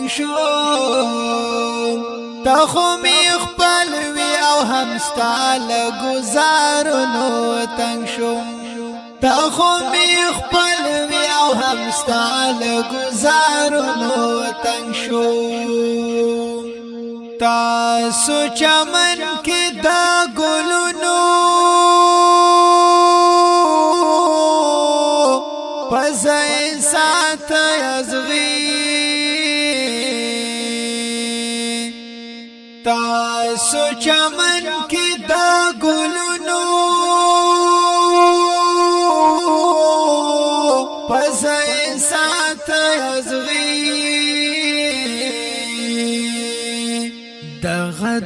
تنگ شو تا خو می خپل وی او هم ستال گزارونو تنگ شو تا خو می خپل وی او هم ستال گزارونو تنگ شو تاسو چمن کې دا ګلونو پزای سات یزغی تاسو چمن کې دا ګلونو پزای سات یزغی دغه